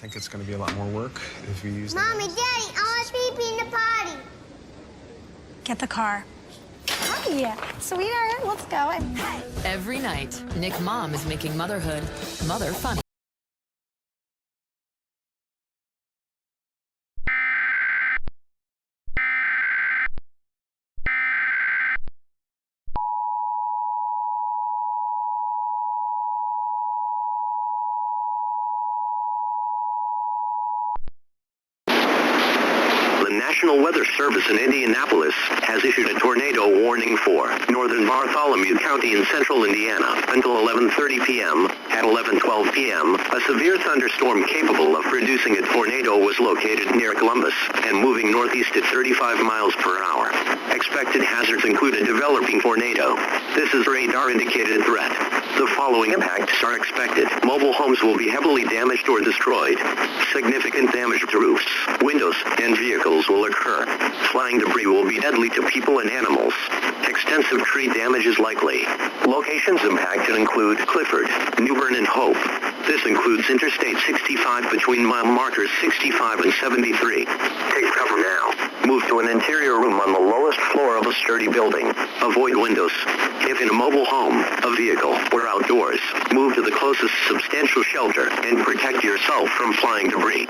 think it's going to be a lot more work if we use Mommy, Daddy, I want pee-pee in the potty. Get the car. Hi, sweetheart, let's go. Every night, Nick Mom is making motherhood mother funny. The National Weather Service in Indianapolis has issued a tornado warning for northern Bartholomew County in central Indiana until 11:30 p.m. At 11:12 p.m., a severe thunderstorm capable of producing a tornado was located near Columbus and moving northeast at 35 miles per hour. Expected hazards include a developing tornado. This is a radar-indicated threat. The following impacts are expected. Mobile homes will be heavily damaged or destroyed. Significant damage to roofs, windows, and vehicles will occur. Flying debris will be deadly to people and animals. Extensive tree damage is likely. Locations impacted include Clifford, New Bern, and Hope. This includes Interstate 65 between mile markers 65 and 73. Take cover now. Move to an interior room on the lowest floor of a sturdy building. Avoid windows. If in a mobile home, a vehicle, or outdoors, move to the closest substantial shelter and protect yourself from flying debris.